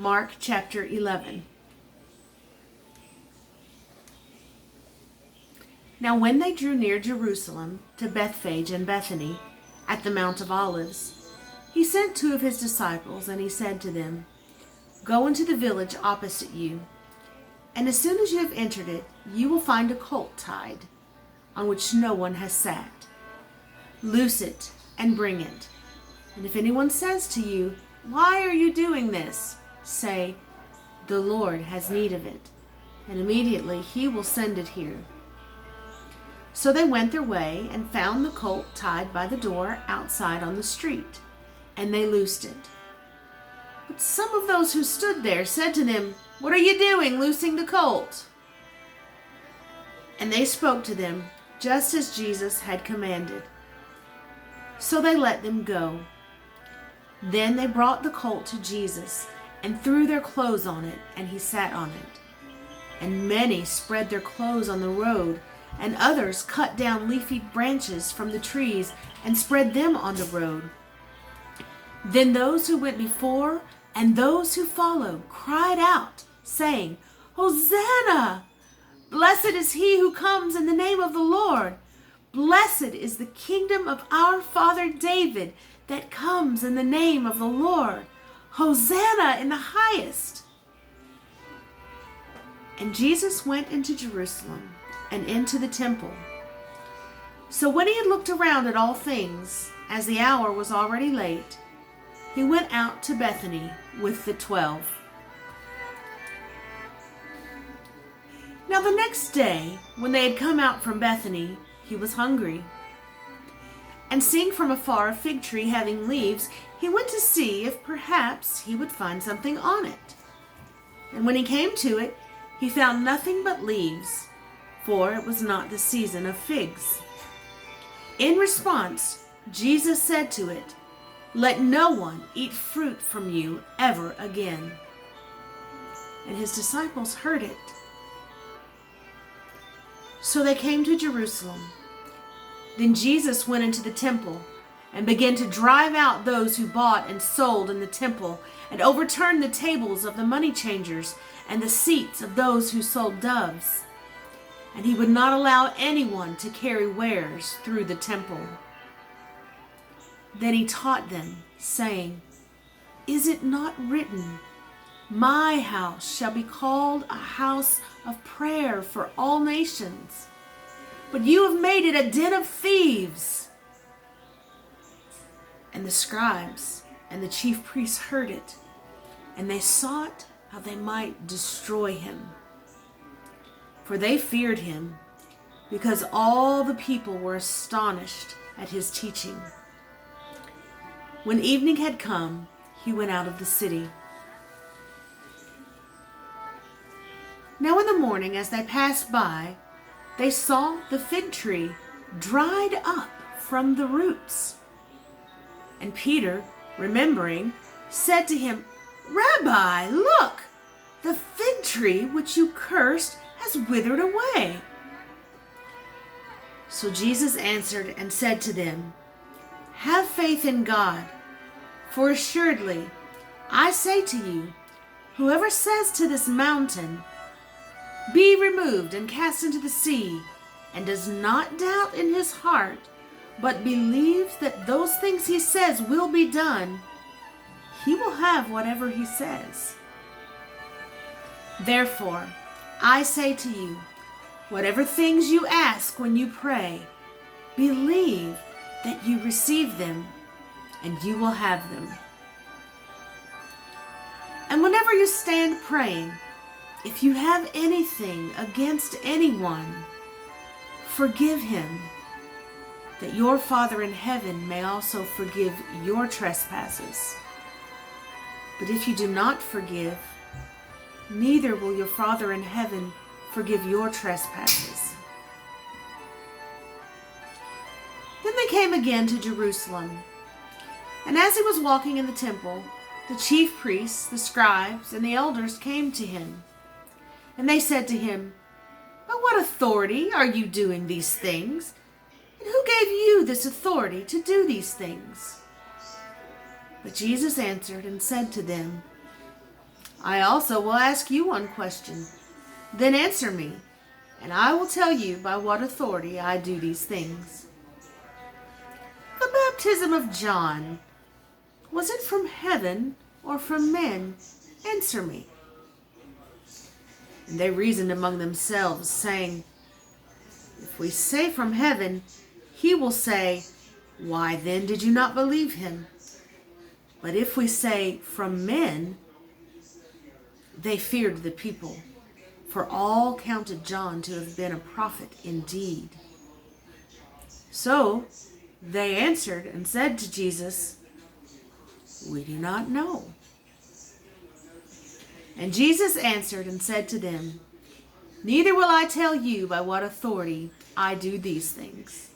Mark chapter 11. Now when they drew near Jerusalem to Bethphage and Bethany at the Mount of Olives, he sent 2 of his disciples, and he said to them, "Go into the village opposite you, and as soon as you have entered it, you will find a colt tied, on which no one has sat. Loose it and bring it. And if anyone says to you, 'Why are you doing this?' say, 'The Lord has need of it,' and immediately he will send it here." So they went their way and found the colt tied by the door outside on the street, and they loosed it. But some of those who stood there said to them, "What are you doing, loosing the colt?" And they spoke to them just as Jesus had commanded. So they let them go. Then they brought the colt to Jesus and threw their clothes on it, and he sat on it. And many spread their clothes on the road, and others cut down leafy branches from the trees and spread them on the road. Then those who went before and those who followed cried out, saying, "Hosanna! Blessed is he who comes in the name of the Lord. Blessed is the kingdom of our father David that comes in the name of the Lord. Hosanna in the highest." And Jesus went into Jerusalem and into the temple. So when he had looked around at all things, as the hour was already late, he went out to Bethany with the 12. Now the next day, when they had come out from Bethany, he was hungry. And seeing from afar a fig tree having leaves, he went to see if perhaps he would find something on it. And when he came to it, he found nothing but leaves, for it was not the season of figs. In response, Jesus said to it, "Let no one eat fruit from you ever again." And his disciples heard it. So they came to Jerusalem. Then Jesus went into the temple and began to drive out those who bought and sold in the temple, and overturned the tables of the money changers and the seats of those who sold doves. And he would not allow anyone to carry wares through the temple. Then he taught them, saying, "Is it not written, 'My house shall be called a house of prayer for all nations'? But you have made it a den of thieves." And the scribes and the chief priests heard it, and they sought how they might destroy him. For they feared him, because all the people were astonished at his teaching. When evening had come, he went out of the city. Now in the morning, as they passed by, they saw the fig tree dried up from the roots. And Peter, remembering, said to him, "Rabbi, look, the fig tree which you cursed has withered away." So Jesus answered and said to them, "Have faith in God, for assuredly I say to you, whoever says to this mountain, 'Be removed and cast into the sea,' and does not doubt in his heart, but believes that those things he says will be done, he will have whatever he says. Therefore, I say to you, whatever things you ask when you pray, believe that you receive them, and you will have them. And whenever you stand praying, if you have anything against anyone, forgive him, that your Father in heaven may also forgive your trespasses. But if you do not forgive, neither will your Father in heaven forgive your trespasses." Then they came again to Jerusalem. And as he was walking in the temple, the chief priests, the scribes, and the elders came to him. And they said to him, "By what authority are you doing these things? And who gave you this authority to do these things?" But Jesus answered and said to them, I also will ask you one question. Then answer me, and I will tell you by what authority I do these things. The baptism of John, was it from heaven or from men? Answer me. And they reasoned among themselves, saying, If we say from heaven, he will say, Why then did you not believe him? But if we say from men, they feared the people, for all counted John to have been a prophet indeed. So they answered and said to Jesus, We do not know. And Jesus answered and said to them, Neither will I tell you by what authority I do these things.